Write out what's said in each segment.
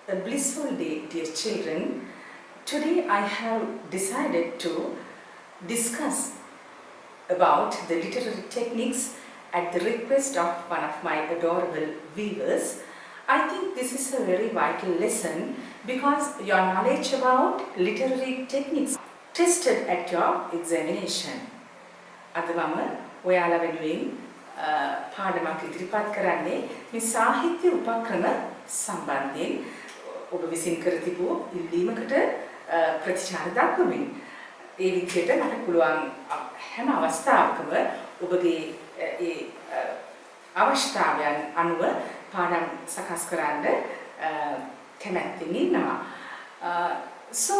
A blissful day, dear children. Today I have decided to discuss about the literary techniques at the request of one of my adorable viewers. I think this is a very vital lesson because your knowledge about literary techniques tested at your examination. අද මම ඔයාලා වෙනුවෙන් පාඩමක් ඉදිරිපත් කරන්නේ මේ සාහිත්‍ය උපක්‍රම සම්බන්ධයෙන් ඔබ විසින් කර තිබූ ඉල්ලීමකට ප්‍රතිචාර දක්වමින් ඒ විදිහට මට පුළුවන් හැම අවස්ථාවකම ඔබගේ ඒ අවශ්‍යතාවයන් අනුව පාඩම් සකස් කරන්න කැමැත්තෙන් ඉන්නවා. So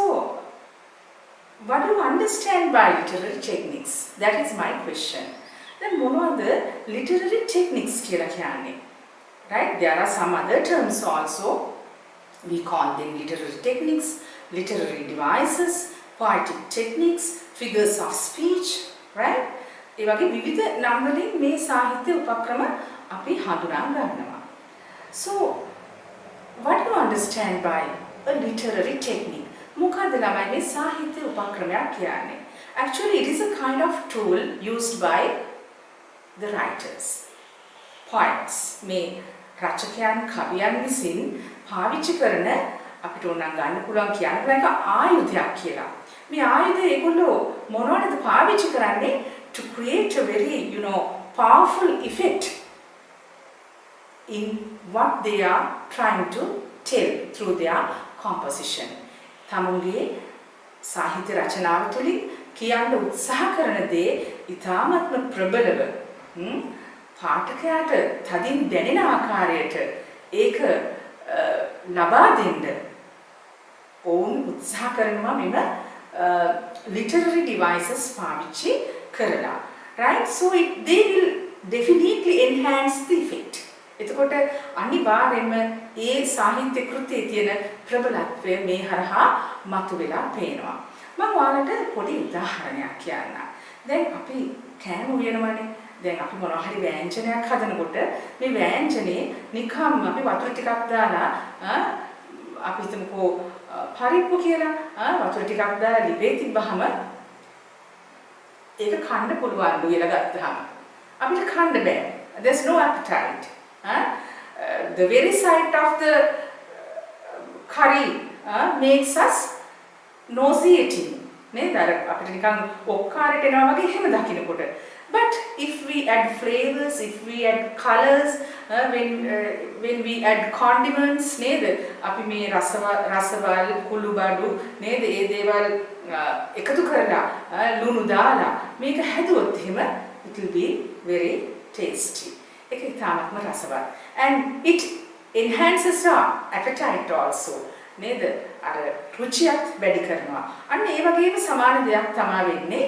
what do you understand by literary techniques? That is my question. Then මොනවද literary techniques කියලා කියන්නේ? Right? There are some other terms also. We call them literary techniques, literary devices, poetic techniques, figures of speech, right? ඒ වගේ විවිධ නම් වලින් මේ සාහිත්‍ය උපක්‍රම අපි හඳුනා ගන්නවා. So what do you understand by a literary technique? මොකක්ද ළමයි මේ සාහිත්‍ය උපක්‍රමයක් කියන්නේ? Actually it is a kind of tool used by the writers, poets. මේ රචකයන් කවියන් විසින් පාවිච්චි කරන අපිට ඕනනම් ගන්න පුළුවන් කියන්න පුළුවන් එක ආයුධයක් කියලා. මේ ආයුධය ඒගොල්ලෝ මොනවටද පාවිච්චි කරන්නේ? To create a very, powerful effect in what they are trying to tell through their composition. තමුන්ගේ සාහිත්‍ය රචනාව තුළින් කියන්න උත්සාහ කරන දේ ඉතාමත්ම ප්‍රබලව පාඨකයාට තදින් දැනෙන ආකාරයට ඒක ලබා දෙන්න ඕන් උත්සාහ කරනවා මෙම literary devices පාවිච්චි කරලා. Right? So they will definitely enhance the effect. එතකොට අනිවාර්යයෙන්ම ඒ සාහිත්‍ය කෘතියේ තියෙන ප්‍රබලත්වය මේ හරහා මතුවලා පේනවා. මම ඔයාලට පොඩි උදාහරණයක් කියන්නම්. දැන් අපි කෑම උයනවනේ. දැන් අපි මොනවා හරි ව්‍යංජනයක් හදනකොට මේ ව්‍යංජනේ නිකම්ම අපි වතුර ටිකක් දාලා අපි හිතමුකෝ පරිප්පු කියලා වතුර ටිකක් දාලා ලිපේ තිබ්බහම ඒක කන්න පුළුවන් කියලා ගත්තාම අපිට කන්න බෑ. There's no appetite. The very sight of the curry makes us nauseating. නේද? අපිට නිකන් ඔක්කාරට එනවා වගේ එහෙම දකින්නකොට. But if we add flavors, if we add colors, when we add condiments, නේද? අපි මේ රසවල් කුළු බඩු නේද? ඒ දේවල් එකතු කරලා ලුණු දාලා මේක හැදුවොත් එහෙම it will be very tasty. ඒක ඉතාමත්ම රසවත්. And it enhances our appetite also. නේද? අර රුචියත් වැඩි කරනවා. අන්න ඒ වගේම සමාන දෙයක් තමයි වෙන්නේ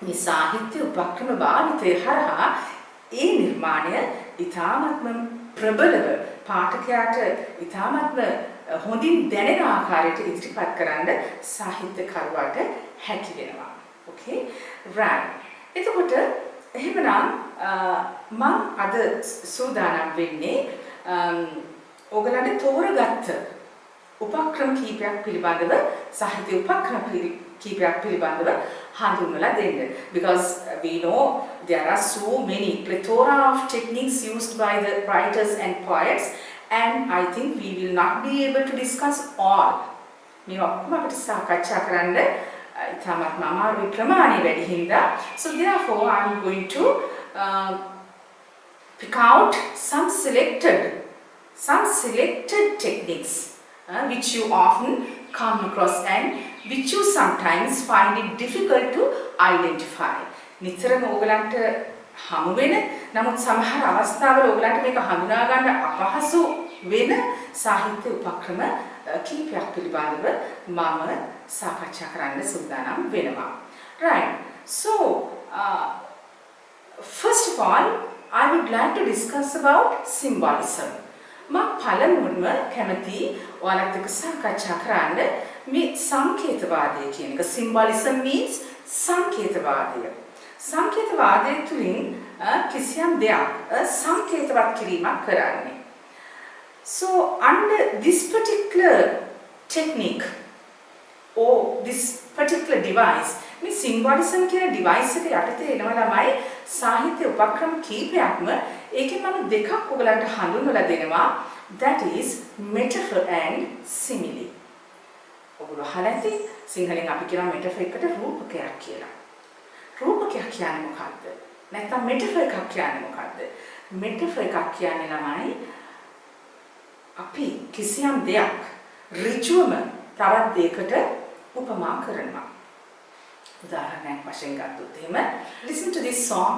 මේ සාහිත්‍ය උපක්‍රම භාවිතය හරහා ඒ නිර්මාණය ඉතාමත්ම ප්‍රබලව පාඨකයාට ඉතාමත්ම හොඳින් දැනෙන ආකාරයට ඉදිරිපත් කරන්න සාහිත්‍යකරුවාට හැකි වෙනවා. Okay? Right. එතකොට එහෙමනම් මම අද සූදානම් වෙන්නේ ඔයගලන්ට තෝරගත්ත උපක්‍රම කීපයක් පිළිබඳව සාහිත්‍ය උපක්‍රම කීපයක් පිළිබඳව හඳුන්වලා දෙන්න. Because we know there are so many plethora of techniques used by the writers and poets, and I think we will not be able to discuss all. මේ ඔක්කොම අපිට සාකච්ඡා කරන්න ඉතාමත්ම අමාරුයි ප්‍රමාණය වැඩි හින්දා. So therefore I am going to pick out some selected techniques which you often come across and which you sometimes find it difficult to identify. නිතරම ඕගලන්ට හමු වෙන නමුත් සමහර අවස්ථාවල ඕගලන්ට මේක හඳුනා ගන්න අපහසු වෙන සාහිත්‍ය උපක්‍රම කීපයක් පිළිබඳව මම සාකච්ඡා කරන්න සූදානම් වෙනවා. Right. So first of all I would like to discuss about symbolism. මම පළමුවෙන්ම කැමති ඔයාලත් එක්ක සාකච්ඡා කරන්න මේ සංකේතවාදය කියන එක. Symbolism means සංකේතවාදය. තුලින් කිසියම් දෙයක් සංකේතවත් කිරීමක් කරන්නේ. So under this particular technique or this particular device, මේ symbolism කියන device එක යටතේ එනවා ළමයි සාහිත්‍ය උපක්‍රම කීපයක්ම. ඒකෙන් මම දෙකක් ඔයගලන්ට හඳුන්වලා දෙනවා. That is metaphor and simile. ඔයගොල්ලෝ අහලා ඇති සිංහලෙන් අපි කියනවා metaphor එකට රූපකයක් කියලා. රූපකයක් කියන්නේ මොකක්ද? නැත්නම් metaphor එකක් කියන්නේ මොකක්ද? metaphor එකක් කියන්නේ ළමයි අපි කිසියම් දෙයක් ඍජුවම තවත් දෙයකට උපමා කරනවා. උදාහරණයක් වශයෙන් ගත්තොත් එහෙම listen to this song.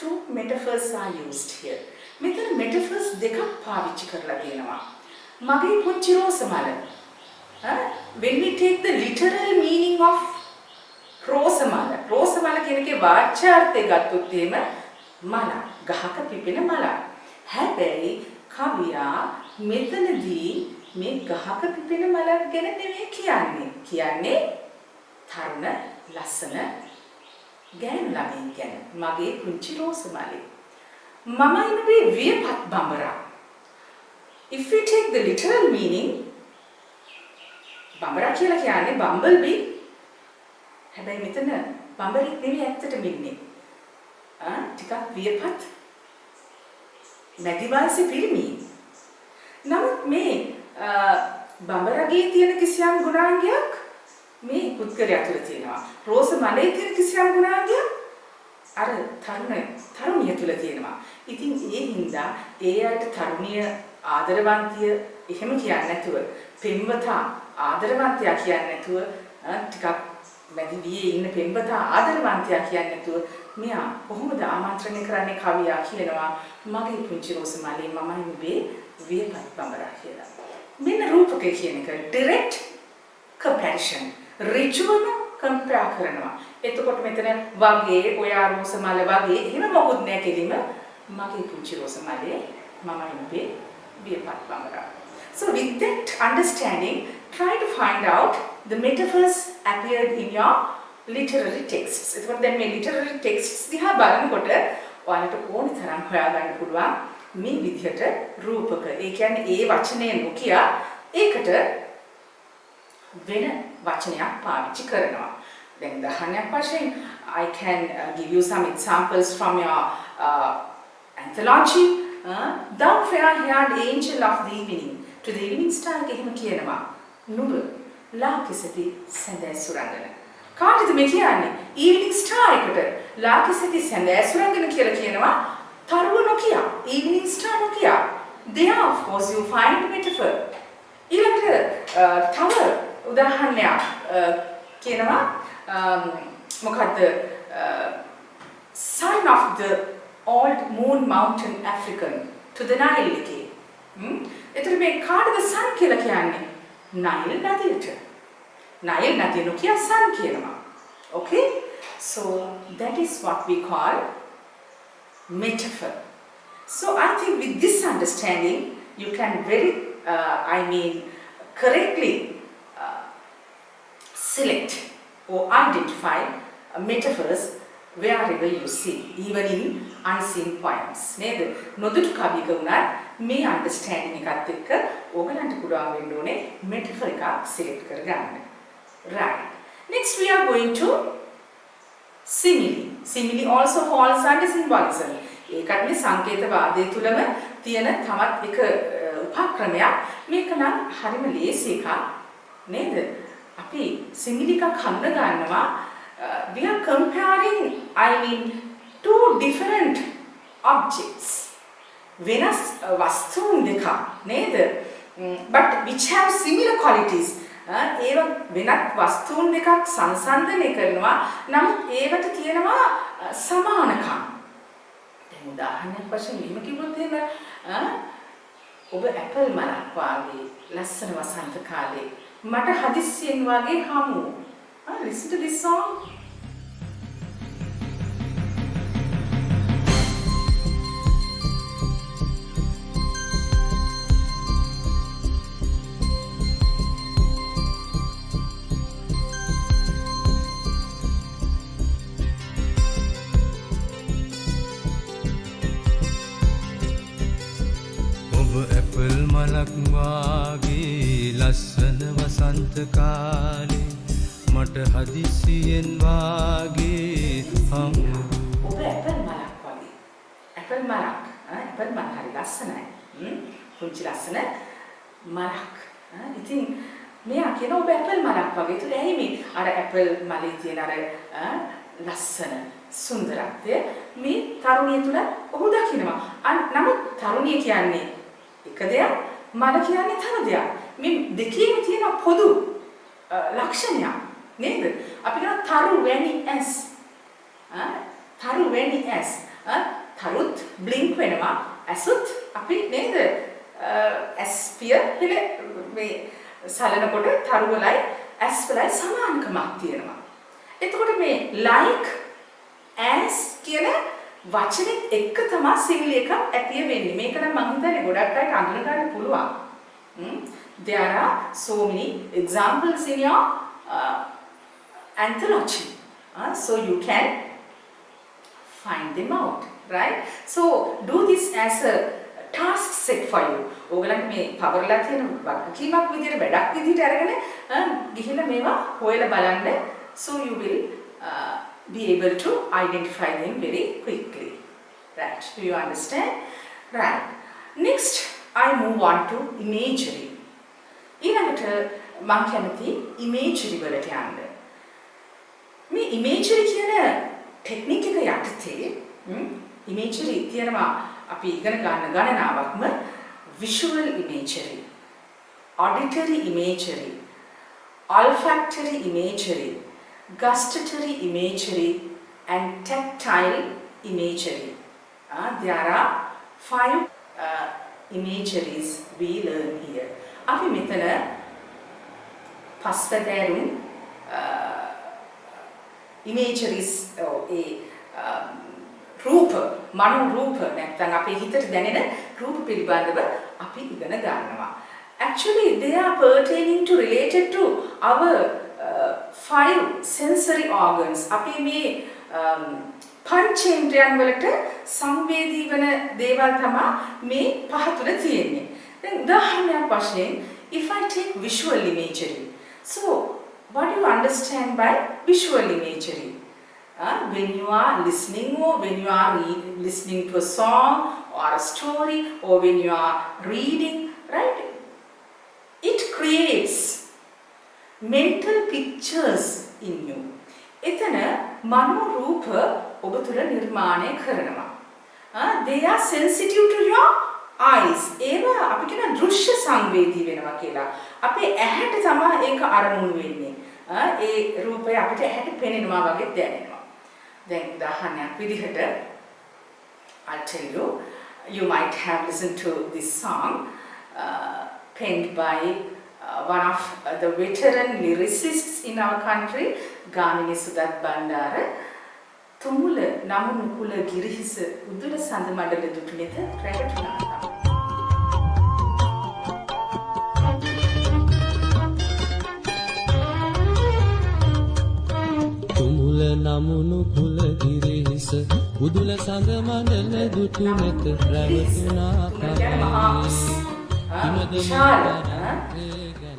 Two metaphors are used here. මෙතන metaphors දෙකක් පාවිච්චි කරලා තියෙනවා. මගේ පුංචි රෝසමල. When we take the literal meaning of රෝසමල. රෝසමල කියන එකේ වාචාර්ථය ගත්තොත් එහෙම මල, ගහක පිපෙන මල. හැබැයි කවියා මෙතනදී මේ ගහක පිපෙන මලක් ගැන නෙමෙයි කියන්නේ. කියන්නේ තරුණ ලස්සන ගෑනු ළමයින් ගැන. මගේ පුංචි රෝසමලේ. මමයි නුඹේ වියපත් බඹරා. If we take the literal meaning, බඹරා කියලා කියන්නේ bumblebee. හැබැයි මෙතන බඹරෙක් නෙමෙයි ඇත්තටම ඉන්නේ. ටිකක් වියපත් මැදි වයසේ පිරිමි. නමුත් මේ බඹරගේ තියෙන කිසියම් ගුණාංගයක් මේ පුද්ගලයා තුළ තියෙනවා. රෝසමලේ තියෙන කිසියම් ගුණාංගයක් අර තරුණිය තුළ තියෙනවා. ඉතින් ඒ හින්දා ඒ අයට තරුණිය ආදරවන්තිය එහෙම කියන්නේ නැතුව, පෙම්වතා ආදරවන්තයා කියන්නේ නැතුව, ටිකක් මැදි වියේ ඉන්න පෙම්වතා ආදරවන්තයා කියන්නේ නැතුව මෙයා කොහොමද ආමන්ත්‍රණය කරන්නේ කවියා කියනවා මගේ පුංචි රෝසමලේ මමයි නුඹේ වියපත් බඹරා කියලා. මෙන්න රූපකේ කියන එක direct comparison. ඍජුවම කම්පෙයාර් කරනවා. එතකොට මෙතන වගේ ඔයා රෝසමල වගේ එහෙම මොකුත් නෑ කෙලිම මගේ පුංචි රෝසමලේ මමයි නුඹේ වියපත් බඹරා. So with that understanding, try to find out the metaphors appeared in your literary texts. එතකොට දැන් මේ literary texts දිහා බලනකොට ඔයාලට ඕනි තරම් හොයාගන්න පුළුවන් මේ විදිහට රූපක. ඒ කියන්නේ ඒ වචනේ නොකිය ඒකට වෙන වචනයක් පාවිච්චි කරනවා. දැන් උදාහරණයක් වශයෙන් I can give you some examples from your anthology. Thou fair-haired angel of the evening. To the evening star එහෙම කියනවා. නුඹ ලාකිසති සඳෑ සුරංගන. කාටද මේ කියන්නේ? evening star එකට ලාකිසති සඳෑ සුරංගන කියලා කියනවා. තරුව නොකිය. evening star නොකිය. There of course you find metaphor. ඊළඟට තව උදාහරණයක් කියනවා මොකද්ද son of the old moon mountain African to the Nile එකේ. එතකොට මේ කාටද son කියලා කියන්නේ? Nile නදියට. Nile නදිය නොකිය son කියනවා. Okay? So that is what we call metaphor. So I think with this understanding you can very correctly select or identify metaphors wherever you see, even in unseen poems. නේද? නොදුටු කවියක උනත් මේ understanding එකත් එක්ක ඔයගලන්ට පුළුවන් වෙන්න ඕනේ metaphor එකක් select කරගන්න. Right. Next we are going to simile. Simile also falls under symbolism. ඒකත් මේ සංකේතවාදයේ තුලම තියෙන තවත් එක උපක්‍රමයක්. මේක නම් හරිම ලේසි එකක් නේද? අපි simile එකක් හඳුන ගන්නවා. We are comparing two different objects. වෙනස් වස්තුන් දෙකක් නේද? but which have similar qualities. ඒව වෙනත් වස්තුන් දෙකක් සංසන්දනය කරනවා. නමුත් ඒවට තියෙනවා සමානකම්. දැන් උදාහරණයක් වශයෙන් මෙහෙම කිව්වොත් එහෙම ඔබ ඇපල් මලක් වාගේ ලස්සන වසන්ත කාලේ මට හදිස්සියෙන් වාගේ හමු. Listen to this song. Apple මලක් වාගේ ලස්සන වසන්ත කාලේ මට හදිසියෙන් වාගේ හමු. ඔබ ඇපල් මලක් වාගේ. ඇපල් මලක්. ඇපල් මල හරි ලස්සනයි. පුංචි ලස්සන මලක්. ඉතින් මෙයා කියන ඔබ ඇපල් මලක් වගේ. ඒත් ඇයි මේ අර ඇපල් මලේ තියෙන අර ලස්සන සුන්දරත්වය මේ තරුණිය තුල ඔහු දකිනවා. නමුත් තරුණිය කියන්නේ එක දෙයක්, මල කියන්නේ තව දෙයක්. මේ දෙකේම තියෙන පොදු ලක්ෂණයක් නේද? අපි කියන තරු වැනි ඇස්. තරු වැනි ඇස්. තරුත් බ්ලින්ක් වෙනවා. ඇසුත් අපි නේද? ඇස් පිය පිළ මේ සලනකොට තරු වලයි ඇස් වලයි සමානකමක් තියෙනවා. එතකොට මේ like as කියන වචනෙත් එක්ක තමයි සිංහල එකක් ඇතිය වෙන්නේ. මේක නම් මම හිතන්නේ ගොඩක් අයට අඳුන ගන්න පුළුවන්. There are so many examples in your anthology. So you can find them out, right? So do this as a task set for you. ඕගලන්ට මේ පවර්ලා තියෙන වගකීමක් විදියට වැඩක් විදියට අරගෙන ගිහිල්ලා මේවා හොයලා බලන්න. So you will be able to identify them very quickly. Right? Do you understand? Right. Next, I move on to imagery. ඊළඟට මම කැමති imagery වලට යන්න. මේ imagery කියන ටෙක්නික් එක යටතේ imagery කියනවා අපි ඉගෙන ගන්න ගණනාවක්ම visual imagery, auditory imagery, olfactory imagery, gustatory imagery and tactile imagery. There are 5 imageries we learn here. අපි මෙතන පස්වැදෑරුම් imageries ඒ රූප මනෝ රූප නැත්නම් අපේ හිතට දැනෙන රූප පිළිබඳව අපි ඉගෙන ගන්නවා. Actually they are pertaining to related to our 5 sensory organs. අපි මේ පංචේන්ද්‍රයන් වලට සංවේදී වන දේවල් තමයි මේ පහ තුල තියෙන්නේ. දැන් උදාහරණයක් වශයෙන් if I take visual imagery. So what do you understand by visual imagery? When you are listening or when you are listening to a song or a story or when you are reading, right? It creates mental pictures in you. එතන මනෝ රූප ඔබ තුළ නිර්මාණය කරනවා. They are sensitive to your eyes. ඒවා අපි කියන දෘශ්‍ය සංවේදී වෙනවා කියලා. අපේ ඇහැට තමයි ඒක අරමුණු වෙන්නේ. ඒ රූපය අපිට ඇහැට පෙනෙනවා වගේ දැනෙනවා. දැන් උදාහරණයක් විදිහට I'll tell you, you might have listened to this song penned by one of the veteran lyricists in our country, Gamini Sudat Bandara. Tumula namu nukula girihis udula sandamandala dutunetha ragatunaka. Tumula namu nukula girihis udula sandamandala dutunetha ragatunaka.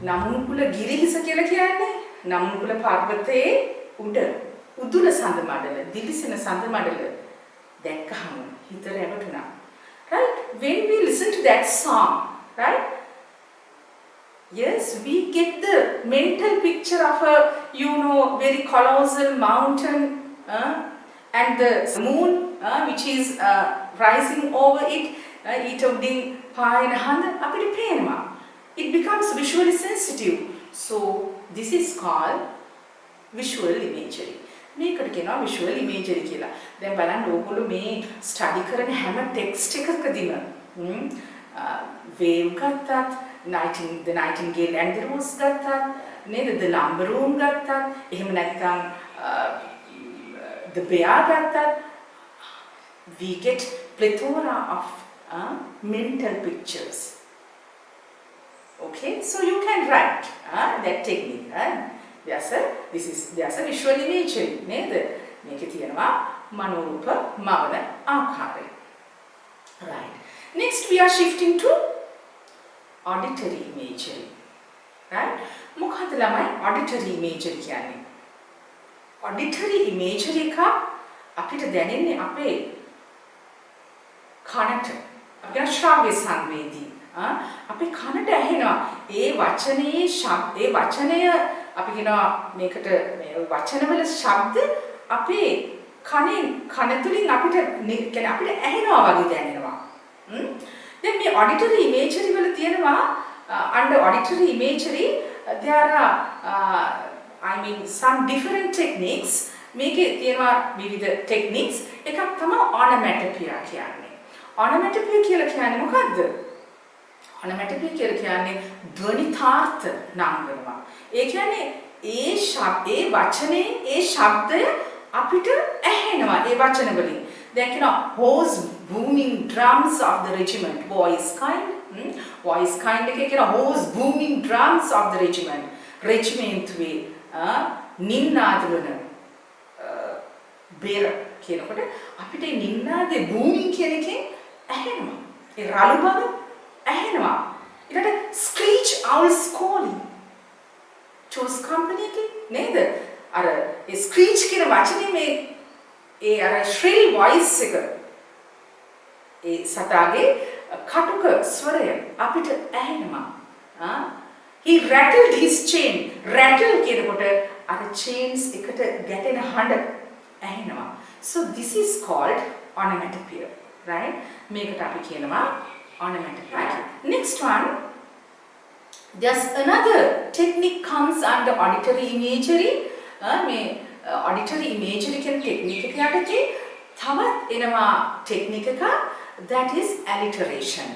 නමුනුකුල ගිරිහිස කියලා කියන්නේ නමුනුකුල පර්වතයේ උඩ උදුල සඳ මඩල දිලිසෙන සඳ මඩල දැක්කහම හිත රැවටුණා. Right? When we listen to that song, right? Yes, we get the mental picture of a very colossal mountain and the moon which is rising over it. ඊට උඩින් පායන හඳ අපිට පේනවා. It becomes visually sensitive. So this is called visual imagery. මේකට කියනවා visual imagery කියලා. දැන් බලන්න ඕගොල්ලෝ මේ ස්ටඩි කරන හැම ටෙක්ස්ට් එකකදීම wave ගත්තත්, the nightingale and the rose ගත්තත්, නේද? the lumber room ගත්තත්, එහෙම නැත්නම් the bear ගත්තත්, we get plethora of mental pictures. Okay, so you can write that technique. There's a visual imagery. නේද? මේකේ තියෙනවා මනෝරූප මවන ආකාරය. Right. Next we are shifting to auditory imagery. Right? මොකක්ද ළමයි auditory imagery කියන්නේ? Auditory imagery එක අපිට දැනෙන්නේ අපේ කනට. අපි කියන ශ්‍රව්‍ය සංවේදී. අපි කනට ඇහෙනවා ඒ වචනේ ඒ වචනය අපි කියනවා මේකට මේ වචනවල ශබ්ද අපේ කන තුලින් අපිට කියන්නේ අපිට ඇහෙනවා වගේ දැනෙනවා. දැන් මේ auditory imagery වල තියෙනවා under auditory imagery there are some different techniques. මේකේ තියෙනවා විවිධ techniques. එකක් තමයි onomatopoeia කියන්නේ. onomatopoeia කියලා කියන්නේ මොකද්ද? onomatopoeia කියලා කියන්නේ ධ්වනිතාර්ථ නම් කරනවා. ඒ කියන්නේ ඒ වචනේ ඒ ශබ්දය අපිට ඇහෙනවා ඒ වචන වලින්. දැන් කියනවා horse booming drums of the regiment, voice kind. voice kind එකේ කියනවා horse booming drums of the regiment. regiment වේ නින්නාද වන බේර කියනකොට අපිට ඒ නින්නාදේ booming කියන එකෙන් ඇහෙනවා. ඒ රළු බව ඇහෙනවා. ඊට screech owls calling. choose company එකේ නේද? අර ඒ screech කියන වචනේ මේ ඒ අර shrill voice එක ඒ සතාගේ කටුක ස්වරය අපිට ඇහෙනවා. he rattled his chain. rattle කියනකොට අර chains එකට ගැටෙන හඬ ඇහෙනවා. so this is called onomatopoeia. right? මේකට අපි කියනවා onomatopoeia. next one, there's another technique comes under auditory imagery. මේ auditory imagery කියන technique එක යටතේ තවත් එනවා technique එක, that is alliteration.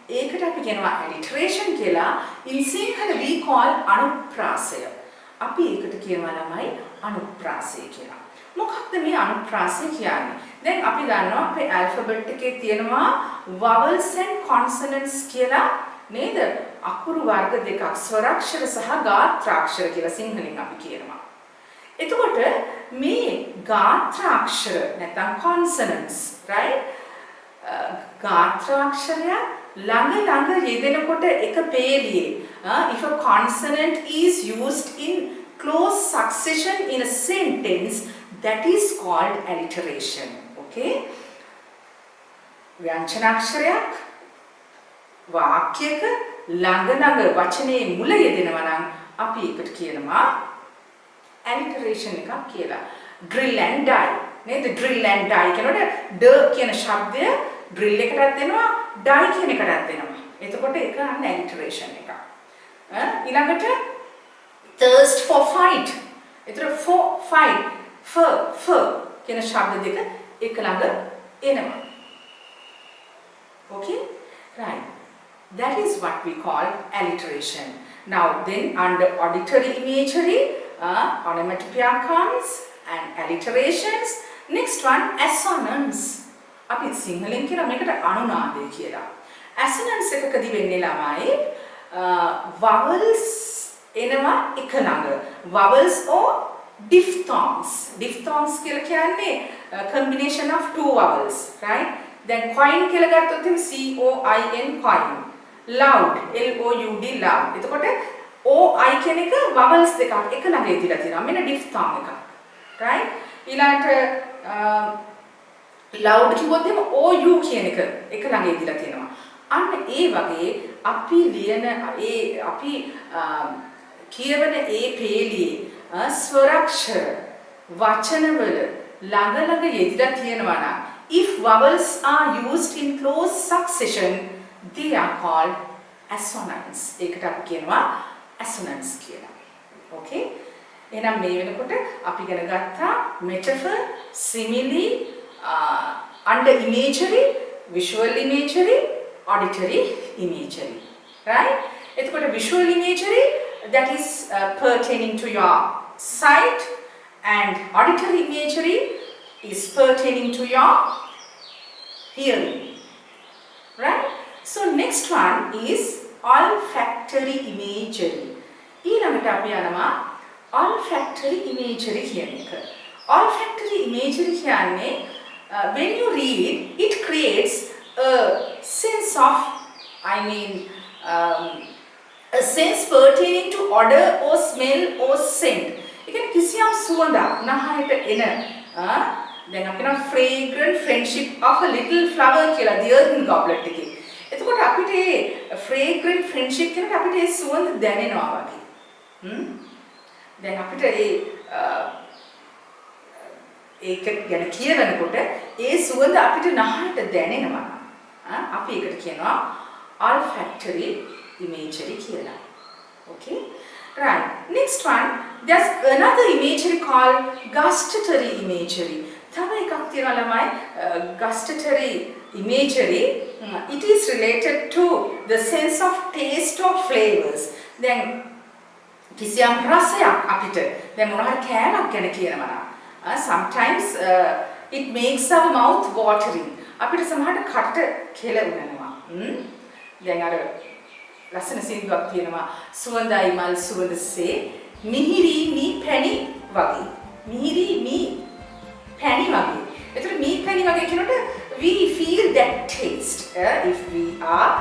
ඒකට අපි කියනවා alliteration කියලා. in sinhala we call අනුප්‍රාසය. අපි ඒකට කියනවා ළමයි අනුප්‍රාසය කියලා. මොකක්ද මේ අනුප්‍රාසය කියන්නේ? දැන් අපි දන්නවා අපේ alphabet එකේ තියෙනවා vowels and consonants කියලා නේද? අකුරු වර්ග දෙකක්, ස්වරාක්ෂර සහ ගාත්‍රාක්ෂර කියලා සිංහලෙන් අපි කියනවා. එතකොට මේ ගාත්‍රාක්ෂර නැත්නම් consonants, right? ගාත්‍රාක්ෂරය ළඟ යෙදෙනකොට එක පේලියේ if a consonant is used in close succession in a sentence, that is called alliteration. Okay? ව්‍යංජනාක්ෂරයක් වාක්‍යයක ළඟ වචනේ මුල යෙදෙනවා නම් අපි ඒකට කියනවා alliteration එකක් කියලා. drill and die නේද? drill and die කියනකොට ඩ කියන ශබ්දය drill එකටත් දෙනවා, die කියන එකටත් දෙනවා. එතකොට ඒක අන්න alliteration එකක්. ඊළඟට thirst for fight. ඒතර for fight for කියන ශබ්ද දෙක එක ළඟ එනවා. Okay? Right. That is what we call alliteration. Now then under auditory imagery, onomatopoeia comes and alliterations. Next one, assonance. අපි සිංහලෙන් කියන මේකට අනුනාදය කියලා. assonance එකකදී වෙන්නේ ළමයි vowels එනවා එක ළඟ. vowels or diphthongs. diphthongs කියලා කියන්නේ combination of two vowels, right? then coin කියලා ගත්තොත් එහෙනම් C O I N coin. loud L O U D loud. එතකොට O I කියන එක vowels දෙකක් එක ළඟ ඉදිරියට තියෙනවා. මෙන්න diphthong එකක්. right? ඊළඟට loud කිව්වොත් එහෙනම් O U කියන එක එක ළඟ ඉදිරියට තියෙනවා. අන්න ඒ වගේ අපි ලියන අපි කියවන ඒ පේලියේ ස්වරාක්ෂර වචනවල ළඟ යෙදිලා තියෙනවා නම් if vowels are used in close succession, they are called assonance. ඒකට අපි කියනවා assonance කියලා. Okay? එහෙනම් මේ වෙනකොට අපි ඉගෙන ගත්තා metaphor, simile, under imagery, visual imagery, auditory imagery. Right? එතකොට visual imagery that is pertaining to your sight, and auditory imagery is pertaining to your hearing. Right? So next one is olfactory imagery. ඊළඟට අපි යනවා olfactory imagery කියන එක. Olfactory imagery කියන්නේ when you read, it creates a sense of, a sense pertaining to odor or smell or scent. ඒ කියන්නේ කිසියම් සුවඳක් නහයට එන දැන් අපි කියනවා fragrant friendship of a little flower කියලා the earthen goblet එකේ. එතකොට අපිට මේ fragrant friendship කියනකොට අපිට ඒ සුවඳ දැනෙනවා වගේ. දැන් අපිට ඒක ගැන කියවනකොට ඒ සුවඳ අපිට නහයට දැනෙනවා. අපි ඒකට කියනවා olfactory imagery කියලා. Okay? Right. Next one, there's another imagery called gustatory imagery. තව එකක් තියෙනවා ළමයි gustatory imagery. It is related to the sense of taste or flavors. දැන් කිසියම් රසයක් අපිට දැන් මොනවා හරි කෑමක් ගැන කියනවා නම් sometimes it makes our mouth watering. අපිට සමහරට කට කෙල උනනවා. දැන් අර ලස්සන සින්දුවක් තියෙනවා සුවඳයි මල් සුවඳසේ මිහිරි මී පැණි වගේ. මිහිරි මී පැණි වගේ. එතකොට මී පැණි වගේ කියනකොට we feel that taste if we are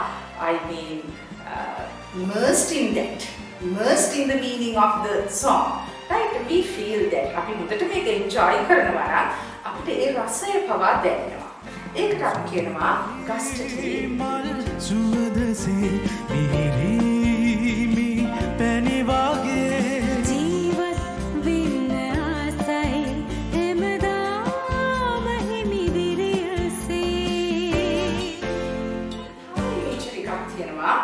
immersed in that. Immersed in the meaning of the song, right? We feel that. අපි මුදට මේක enjoy කරනවා නම් අපිට ඒ රසය පවා දැනෙනවා. ඒකට අපි කියනවා gustatory. සුවඳසේ මිහිරි මී පැණි වගේ ජීවත් වෙන්න ආසයි හැමදාම හිමි විරියසේ. imagery එකක් තියෙනවා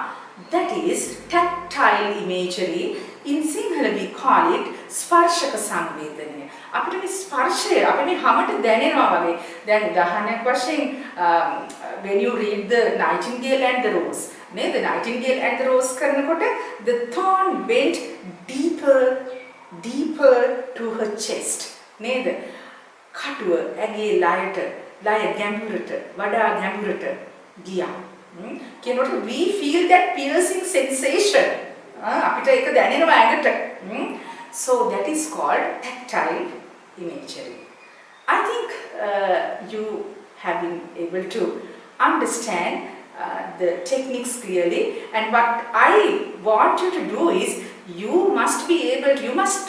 that is tactile imagery. In sinhala we call it ස්පර්ශක සංවේදනය. අපිට මේ ස්පර්ශය අපි මේ හැමත දැනෙනවා වගේ. දැන් උදාහරණයක් වශයෙන් when you read the Nightingale and the Rose, නේද? The Nightingale and the Rose කරනකොට the thorn went deeper to her chest, නේද? කටුව ඇගේ ලයට ලය ගැඹුරට වඩා ගැඹුරට ගියා. කියනකොට we feel that piercing sensation. අපිට ඒක දැනෙනවා ඇඟට. So that is called tactile imagery. I think you have been able to understand the techniques clearly, and what I want you to do is you must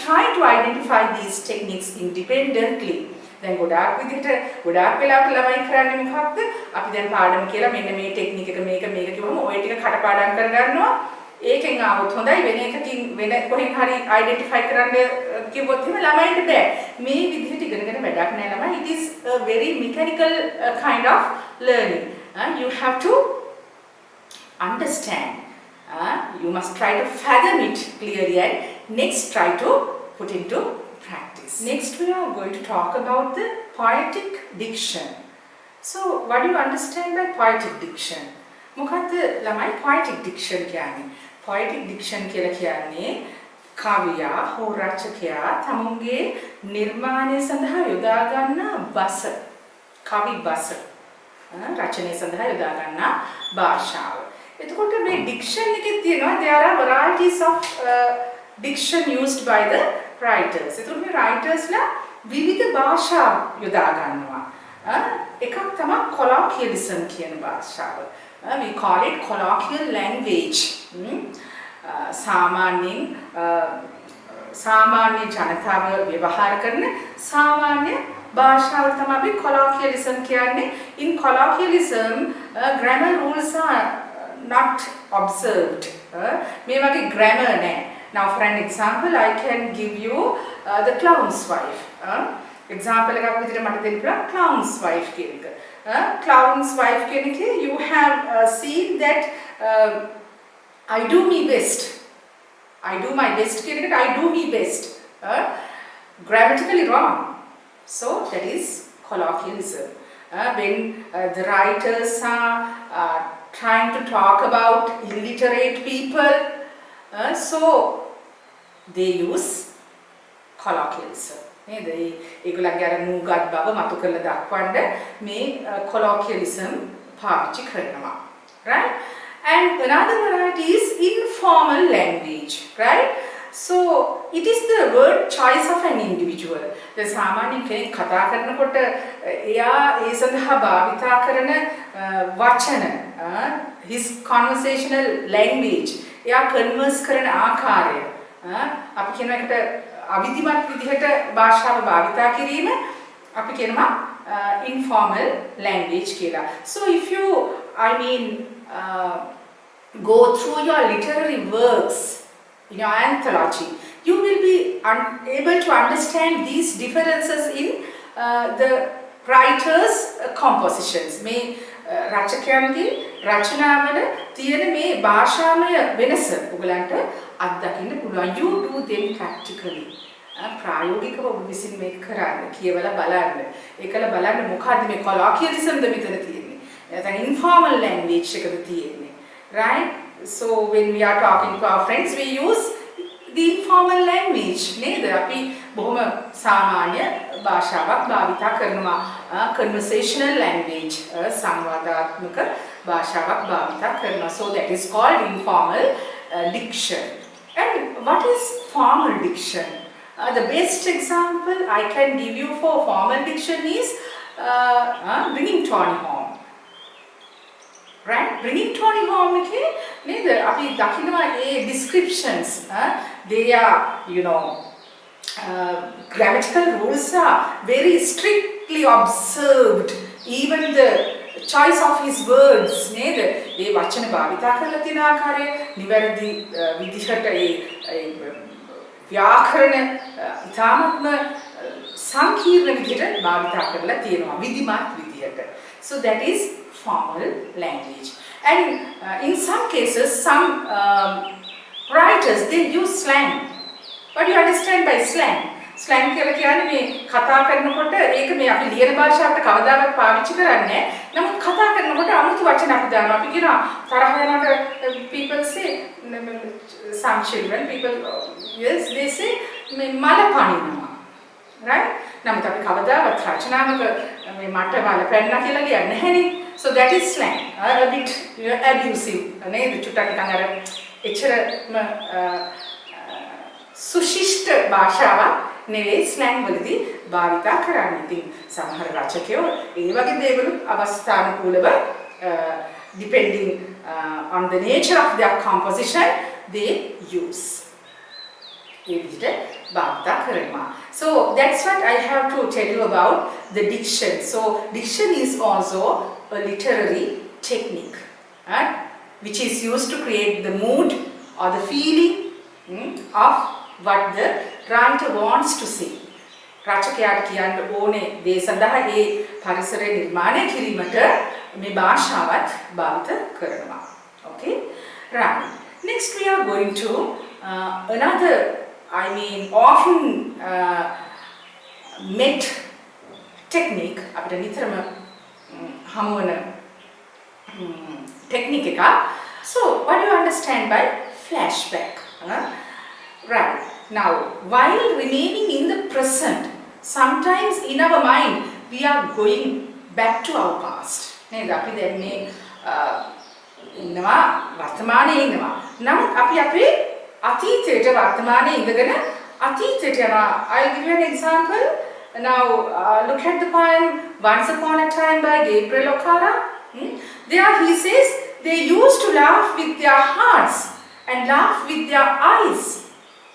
try to identify these techniques independently. දැන් ගොඩාක් විදිහට ගොඩාක් වෙලාවට ළමයි කරන්නේ මොකක්ද? අපි දැන් පාඩම කියලා මෙන්න මේ ටෙක්නික් එක මේක කිව්වම ඔය ටික කටපාඩම් කරගන්නවා. ඒකෙන් ආවොත් හොඳයි වෙන එකකින් වෙන කොහෙන් හරි අයිඩෙන්ටිෆයි කරන්න කිව්වොත් එහෙම ළමයින්ට බෑ. මේ විදිහට ඉගෙනගෙන වැඩක් නෑ ළමයි. It is a very mechanical kind of learning. You have to understand. You must try to fathom it clearly and next try to put into practice. Next we are going to talk about the poetic diction. So what do you understand by poetic diction? මොකද්ද ළමයි poetic diction කියන්නේ? Poetic diction කියලා කියන්නේ කවියා හෝ රචකයා තමුන්ගේ නිර්මාණය සඳහා යොදා ගන්නා බස, කවි බස, රචනය සඳහා යොදා ගන්නා භාෂාව. එතකොට මේ diction එකේ තියෙනවා there are varieties of diction used by the writers. එතකොට මේ writersලා විවිධ භාෂා යොදා ගන්නවා. එකක් තමයි colloquialism කියන භාෂාව. We call it colloquial language. සාමාන්‍ය ජනතාව ව්‍යවහාර කරන සාමාන්‍ය භාෂාව තමයි අපි colloquialism කියන්නේ. In colloquialism, grammar rules are not observed. මේ වගේ grammar නෑ. Now for an example, I can give you the clown's wife. example එකක් විදිහට මට දෙන්න පුළුවන් clown's wife කියන එක. Clown's wife කියන එකේ you have seen that I do me best. I do my best කියන එකට I do me best. Grammatically wrong. So that is colloquialism. When the writers are trying to talk about illiterate people, so they use colloquialism. ඒගොල්ලන්ගේ අර නූගත් බව මතු කරලා දක්වන්න මේ colloquialism පාවිච්චි කරනවා. Right? And another variety is informal language. Right? So it is the word choice of an individual. The සාමාන්‍ය කෙනෙක් කතා කරනකොට එයා ඒ සඳහා භාවිතා කරන වචන his conversational language එයා converse කරන ආකාරය අපි කියන එකට අවිධිමත් විදිහට භාෂාව භාවිතා කිරීම අපි කියනවා informal language කියලා. So if you go through your literary works in your anthology, you will be able to understand these differences in the writers' compositions. මේ රචකයන්ගේ රචනාවල තියෙන මේ භාෂාමය වෙනස ඔයගලන්ට අත්දකින්න පුළුවන්. You do them practically. ප්‍රායෝගිකව ඔබ විසින් මේක කරන්න කියවලා බලන්න. ඒකල බලන්න මොකද්ද මේ colloquialism ද මෙතන තියෙන්නේ. නැත්නම් informal language එකද තියෙන්නේ. Right? So when we are talking to our friends, we use the informal language. නේද? අපි බොහොම සාමාන්‍ය භාෂාවක් භාවිතා කරනවා. Conversational language, සංවාදාත්මක භාෂාවක් භාවිතා කරනවා. So that is called informal diction. And what is formal diction? The best example I can give you for formal diction is bringing Tony home. Right? Bringing Tony home එකේ නේද අපි දකිනවා ඒ descriptions they are grammatical rules are very strictly observed. Even the choice of his words නේද ඒ වචන භාවිතා කරලා තියෙන ආකාරය නිවැරදි විදිහට ඒ ව්‍යාකරණ ඉතාමත්ම සංකීර්ණ විදිහට භාවිතා කරලා තියෙනවා විධිමත් විදිහට. So that is formal language. And in some cases, some writers, they use slang. What do you understand by slang? Slang කියලා කියන්නේ මේ කතා කරනකොට ඒක මේ අපි ලියන භාෂාවට කවදාවත් පාවිච්චි කරන්නේ නැහැ. නමුත් කතා කරනකොට අමුතු වචන අපි දානවා. අපි කියනවා තරහ යනකොට people say some children people yes they say මේ මල පනිනවා. Right? නමුත් අපි කවදාවත් රචනාවක මේ මට මල පැන්නා කියලා ලියන්නේ නැහැනේ. So that is slang. A bit abusive. නේද? චුට්ටක් නිකන් අර එච්චරම සුශිෂ්ට භාෂාවක් නෙවෙයි ස්ලැං වලදී භාවිතා කරන්නේ. ඉතින් සමහර රචකයෝ ඒ වගේ දේවලුත් අවස්ථානුකූලව depending on the nature of their composition they use. ඒ විදිහට භාවිතා කරනවා. So that's what I have to tell you about the diction. So diction is also a literary technique which is used to create the mood or the feeling of what the writer wants to say. රචකයාට කියන්න ඕනේ දේ සඳහා ඒ පරිසරය නිර්මාණය කිරීමට මේ භාෂාවත් භාවිත කරනවා. Okay? Right. Next we are going to another often met technique අපිට නිතරම හමුවන technique එක. So what do you understand by flashback? Right. Now, while remaining in the present, sometimes in our mind we are going back to our past. නේද? අපි දැන් මේ ඉන්නවා වර්තමානයේ ඉන්නවා. නමුත් අපි අපේ අතීතයට වර්තමානයේ ඉඳගෙන අතීතයට යනවා. I'll give you an example. Now, look at the poem Once Upon a Time by Gabriel O'Hara. There he says they used to laugh with their hearts and laugh with their eyes.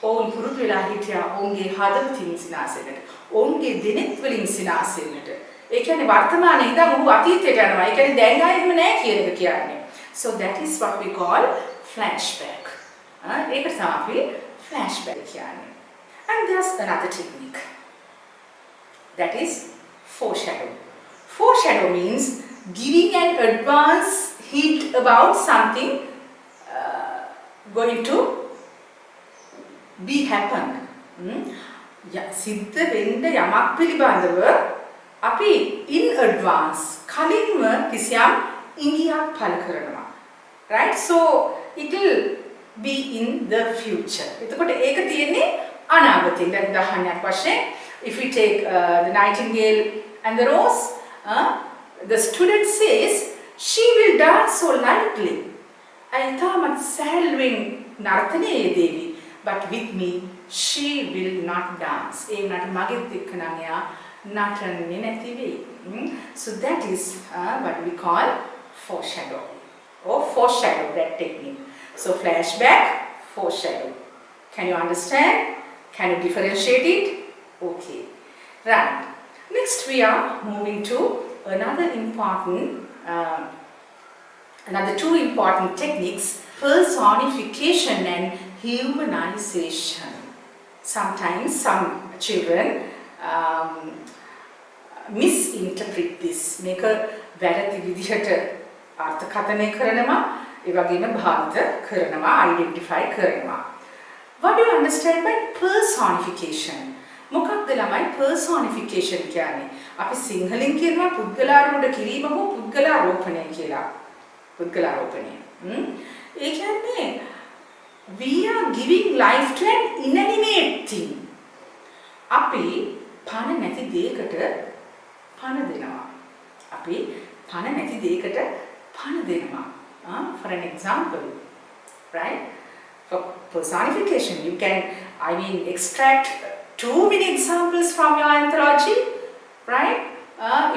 ඔවුන් පුරුදු වෙලා හිටියා ඔවුන්ගේ හදවතින් සිනාසෙන්නට. ඔවුන්ගේ දිනෙත් වලින් සිනාසෙන්නට. ඒ කියන්නේ වර්තමානයේ ඉඳන් ඔහු අතීතයට යනවා. ඒ කියන්නේ දැන් ආයෙ එහෙම නැහැ කියන එක කියන්නේ. So that is what we call flashback. ඒකට තමයි අපි flashback කියන්නේ. And there's another technique. that is foreshadow. Foreshadow means giving an advance hint about something going to be happen. සිද්ධ වෙන්න යමක් පිළිබඳව අපි in advance කලින්ම කිසියම් ඉඟියක් පළ කරනවා. Right? So it will be in the future. එතකොට ඒක තියෙන්නේ අනාගතේ. දැන් උදාහරණයක් වශයෙන් if we take the nightingale and the rose, the student says she will dance so lightly. අයිතාමත් සැහැල්ලුවෙන් නර්තනයේ යෙදේවි. But with me she will not dance. ඒ වුණාට මගෙත් එක්ක නම් එයා නටන්නේ නැති වෙයි. So that is what we call foreshadow or foreshadow, that technique. So flashback, foreshadow. Can you understand? Can you differentiate it? Okay. Right. Next we are moving to another two important techniques, personification and humanization. Sometimes some children misinterpret this. මේක වැරදි විදිහට අර්ථකථනය කරනවා, ඒ වගේම භාවිත කරනවා, identify කරනවා. What do you understand by personification? මොකක්ද ළමයි personification කියන්නේ? අපි සිංහලෙන් කියනවා පුද්ගලාරූඪ කිරීම හෝ පුද්ගලාරෝපණය කියලා. පුද්ගලාරෝපණය. ඒ කියන්නේ we are giving life to an inanimate thing. අපි පණ නැති දෙයකට පණ දෙනවා. අපි පණ නැති දෙයකට පණ දෙනවා. For an example, right? For personification, you can, extract too many examples from your anthology, right?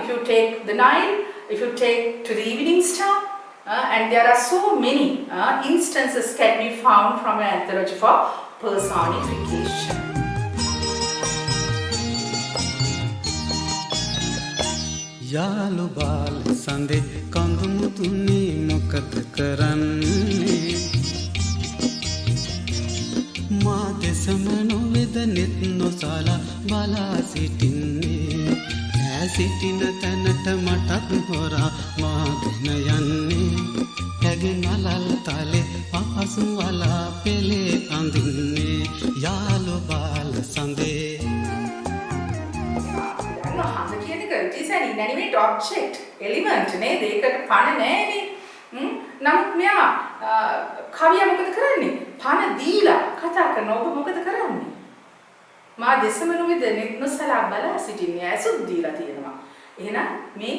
If you take the Nile, if you take to the evening star, and there are so many instances can be found from your anthology for personification. යාළු බාල සඳේ කඳු මුතුනි මොකද කරන්නේ මා දෙසම නොවේද නෙත් නොසලා බලා සිටින්නේ ඈ සිටින තැනට මටත් හොරා මා ගෙන යන්නේ හැගෙනලල් තලේ පහසු වලා පෙලේ අඳින්නේ යාළු බාල සඳේ it is an inanimate object, element නේද? ඒකට පණ නැහැනේ. නමුත් මෙයා කවියා මොකද කරන්නේ? පණ දීලා කතා කරනවා. ඔබ මොකද කරන්නේ? මා දෙසම නොවේද නෙත් නොසලා බලා සිටින්නේ. ඇසුත් දීලා තියෙනවා. එහෙනම් මේ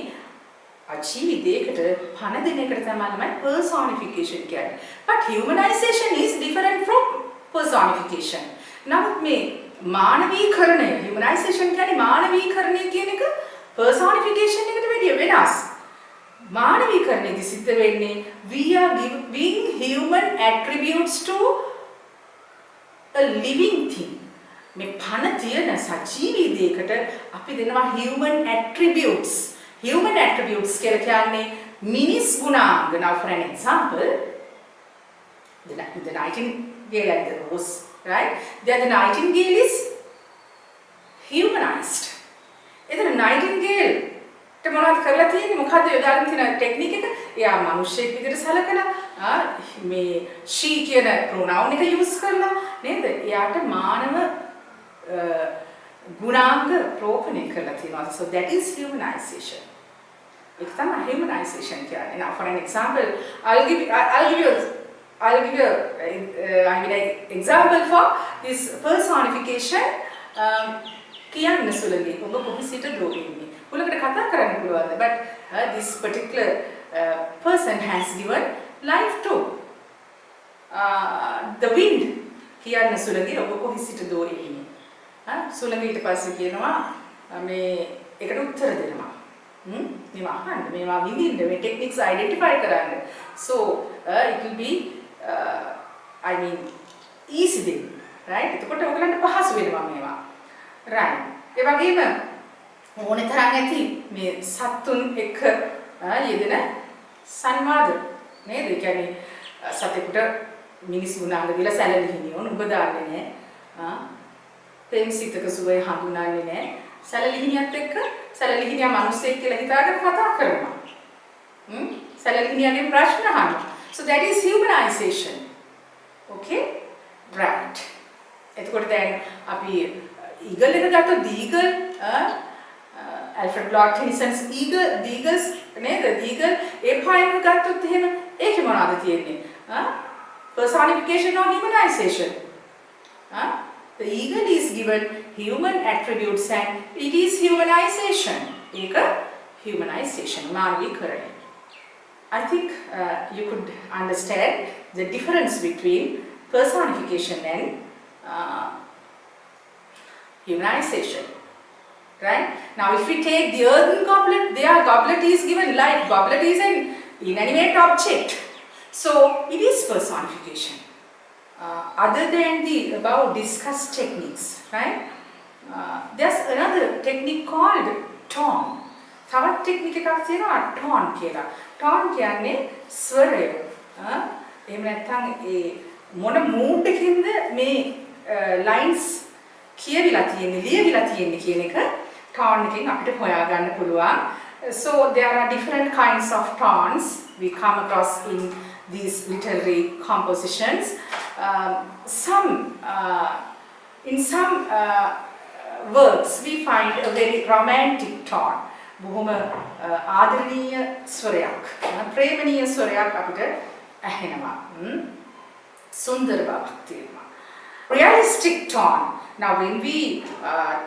අජීවී දෙයකට පණ දෙන එකට තමයි personification කියන්නේ. But humanization is different from personification. නමුත් මේ මානවීකරණය, humanization කියන්නේ මානවීකරණය කියන එක personification එකට වැඩිය වෙනස්. මානවීකරණයේදී සිද්ධ වෙන්නේ we are giving human attributes to a living thing. මේ පණ තියෙන සජීවී දෙයකට අපි දෙනවා human attributes. Human attributes කියලා කියන්නේ මිනිස් ගුණාංග. Now for an example, the nightingale and the rose, right? There the nightingale is humanized. එතන nightingale ට මොනවද කරලා තියෙන්නේ? මොකද්ද යොදාගෙන තියෙන ටෙක්නික් එක? එයා මිනිස්සෙක් විදිහට සලකලා මේ she කියන pronoun එක use කරලා නේද? එයාට මානව ගුණාංග ප්‍රෝපණය කරලා තියෙනවා. So that is humanization. ඒක තමයි humanization කියන්නේ. Now for an example, I'll give you an example for this personification. කියන්න සුළඟේ ඔබ කොහේ සිටද ඉන්නේ උලකට කතා කරන්න පුළුවන්ද but this particular person has given life to the wind කියන්න සුළඟේ ඔබ කොහේ සිටද ඉන්නේ සුළඟ ඊට පස්සේ කියනවා මේ ඒකට උත්තර දෙනවා මේවා අහන්න මේවා විඳින්න මේ ටෙක්නික්ස් අයිඩෙන්ටිෆයි කරන්න so it will be easy thing right එතකොට ඔයගලන්ට පහසු වෙනවා මේවා right. ඒ වගේම ඕනේ තරම් ඇති මේ සත්තුන් එක්ක යෙදෙන සංවාද නේද? ඒ කියන්නේ සතෙකුට මිනිස් ගුණාංග දීලා සැලෙන්නේ හිමියෝ නුඹ දාන්නේ නැහැ. ප්‍රේමසිතක සුවය හඳුනන්නේ නැහැ. සැලලිහිණියත් එක්ක සැලලිහිණියා මිනිස්සෙක් කියලා හිතාගෙන කතා කරනවා. සැලලිහිණියාගෙන් ප්‍රශ්න අහනවා. So that is humanization. Okay? Right. එතකොට දැන් අපි ඊගල් එක ගත්තොත් ඊගල් ඇල්ෆ්‍රඩ් ලොඩ් ටෙනිසන්ස් ඊගල්ස් නේද? ඊගල් ඒ පොයින්ට් එක ගත්තොත් එහෙම ඒකේ මොනවද තියෙන්නේ? Personification or humanization? The eagle is given human attributes and it is humanization. Eka humanization, මානවීකරණය. I think you could understand the difference between personification and humanization. Right? Now if we take the earthen goblet, their goblet is given life. Goblet is an inanimate object. So it is personification. Other than the above discussed techniques, right? There's another technique called tone. තවත් technique එකක් තියෙනවා tone කියලා. tone කියන්නේ ස්වරය. එහෙම නැත්නම් ඒ මොන mood එකකින්ද මේ lines කියවිලා තියෙන්නේ, ලියවිලා තියෙන්නේ කියන එක tone එකෙන් අපිට හොයාගන්න පුළුවන්. So there are different kinds of tones we come across in these literary compositions. In some works we find a very romantic tone. බොහොම ආදරණීය ස්වරයක්, ප්‍රේමණීය ස්වරයක් අපිට ඇහෙනවා. සුන්දර බවක් තියෙනවා. Realistic tone. Now when we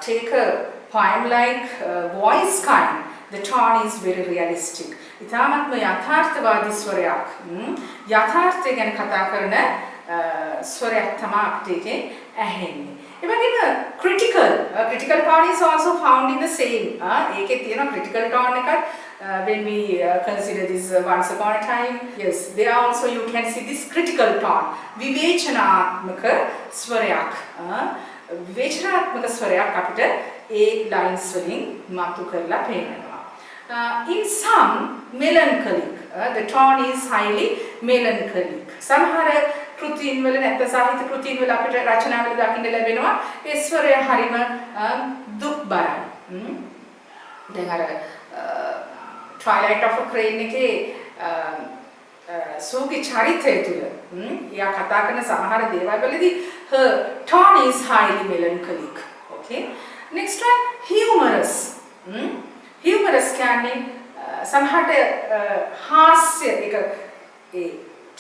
take a poem like Voice Kind, the tone is very realistic. ඉතාමත්ම යථාර්ථවාදී ස්වරයක්. යථාර්ථය ගැන කතා කරන ස්වරයක් තමයි අපිට ඒකේ ඇහෙන්නේ. ඒ වගේම critical tone is also found in the same. ඒකේ තියෙන critical tone එකත් when we consider this once upon a time, yes, there also you can see this critical tone. විවේචනාත්මක ස්වරයක්. විවේචනාත්මක ස්වරයක් අපිට ඒ lines වලින් මතු කරලා පේනවා. In some melancholic, the tone is highly melancholic. සමහර කෘතීන් වල නැත්නම් සාහිත්‍ය කෘතීන් වල අපිට රචනා වල දකින්න ලැබෙනවා ඒ ස්වරය හරිම දුක්බරයි. දැන් අර Twilight of a Crane එකේ සූගේ චරිතය තුල එයා කතා කරන සමහර දේවල් වලදී her tone is highly melancholic. Okay? Next one, humorous. Humorous කියන්නේ සමහරට හාස්‍ය එක ඒ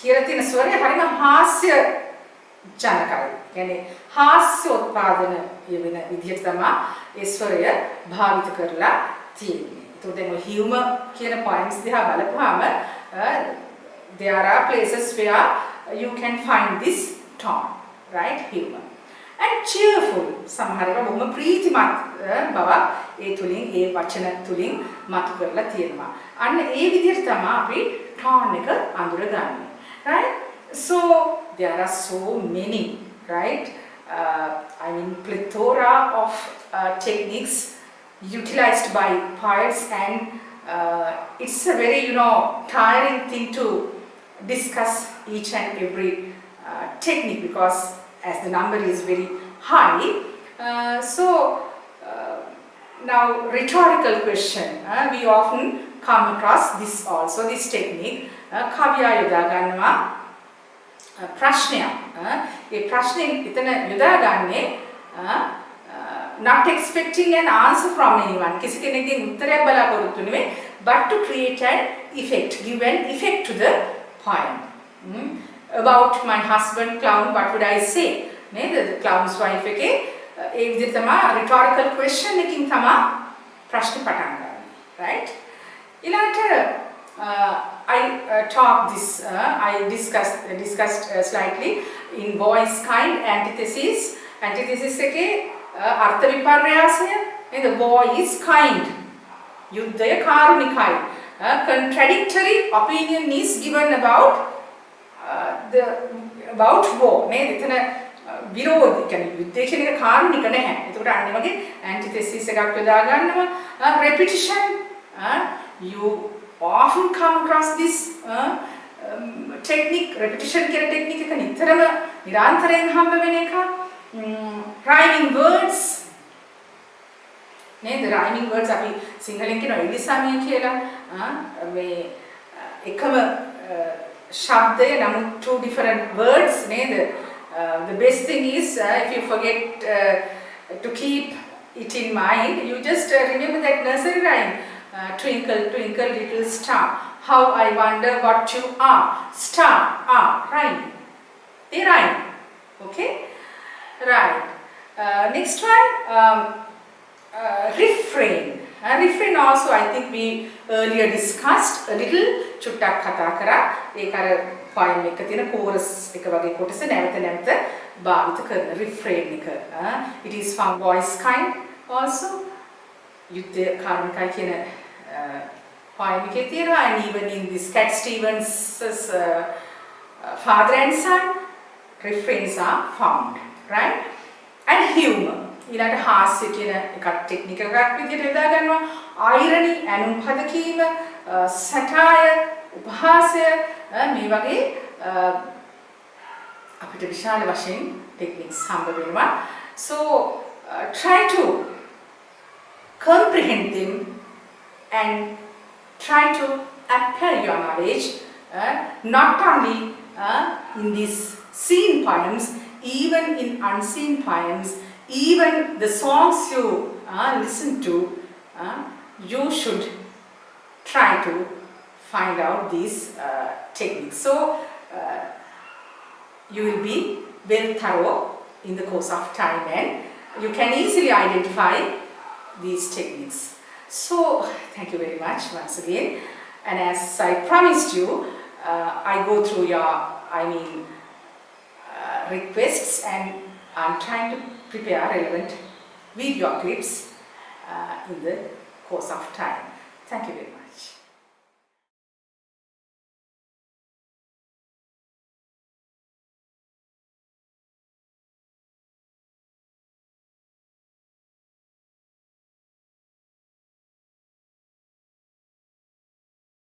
කියලා තියෙන ස්වරය හරිම හාස්‍ය ජනකයි. කියන්නේ හාස්‍යෝත්පාදන වෙන විදිහට තමයි ඒ ස්වරය භාවිත කරලා තියෙන්නේ. ඒතකොට දැන් humor කියන points දිහා බලපුවාම there are places where you can find this tone, right? Humor. And cheerful. සමහර ඒවා බොහොම ප්‍රීතිමත් බවක් ඒ තුලින් ඒ වචන තුලින් මතු කරලා තියෙනවා. අන්න ඒ විදිහට තමයි අපි tone එක අඳුරගන්නේ. Right? So there are so many, right? I mean plethora of techniques utilized by poets, and it's a very tiring thing to discuss each and every technique because as the number is very high. Now rhetorical question, we often come across this also, this technique. කවියා යොදා ගන්නවා ප්‍රශ්නයක්. ඒ ප්‍රශ්නේ එතන යොදාගන්නේ not expecting an answer from anyone. කිසි කෙනෙක්ගෙන් උත්තරයක් බලාපොරොත්තු නෙවෙයි, but to create an effect, give an effect to the poem. About my husband clown, what would I say? නේද? The clown's wife එකේ ඒ විදිහට තමයි rhetorical question එකකින් තමයි ප්‍රශ්න පටන් ගන්න. Right? ඊළඟට I discussed slightly in Voice Kind antithesis. Antithesis එකේ අර්ථ විපර්යාසය නේද? Voice Kind. යුද්ධය කාරුණිකයි. Contradictory opinion is given about war. නේද? එතන විරෝධී කියන්නේ යුද්ධය කියන එක කාරුණික නැහැ. ඒකට අන්න වගේ antithesis එකක් යොදා ගන්නවා. Repetition. You often come across this technique. Repetition කියන technique එක නිතරම නිරන්තරයෙන් හම්බ වෙන එක. Rhyming words. නේද? rhyming words අපි සිංහලෙන් කියනවා එලිසමිය කියලා. මේ එකම ශබ්දය නමුත් two different words නේද? The best thing is if you forget to keep it in mind, you just remember that nursery rhyme. Twinkle, twinkle, little star, how I wonder what you are. Star, rhyme. They rhyme. Okay? Right. Next one, refrain. Refrain also I think we earlier discussed a little. චුට්ටක් කතා කරා. ඒක අර poem එක තියෙන chorus එක වගේ කොටස නැවත නැවත භාවිත කරන refrain එක. It is from voice kind also. යුද්ධ කාර්මිකයි කියන poem එකේ තියෙනවා, and even in this Cat Stevens's Father and Son, refrains are found, right? And humor. ඊළඟට හාස්‍ය කියන එකක් ටෙක්නික් එකක් විදිහට යොදා ගන්නවා. irony, ඇනුම් පද කීම, satire, උපහාසය, මේ වගේ අපිට විශාල වශයෙන් ටෙක්නික්ස් හම්බ වෙනවා. So try to comprehend them and try to apply your knowledge not only in these seen poems, even in unseen poems, even the songs you listen to, you should try to find out these techniques. So you will be well thorough in the course of time, and you can easily identify these techniques. So thank you very much once again, and as I promised you, I go through your requests, and I'm trying to prepare relevant video clips in the course of time. Thank you very much.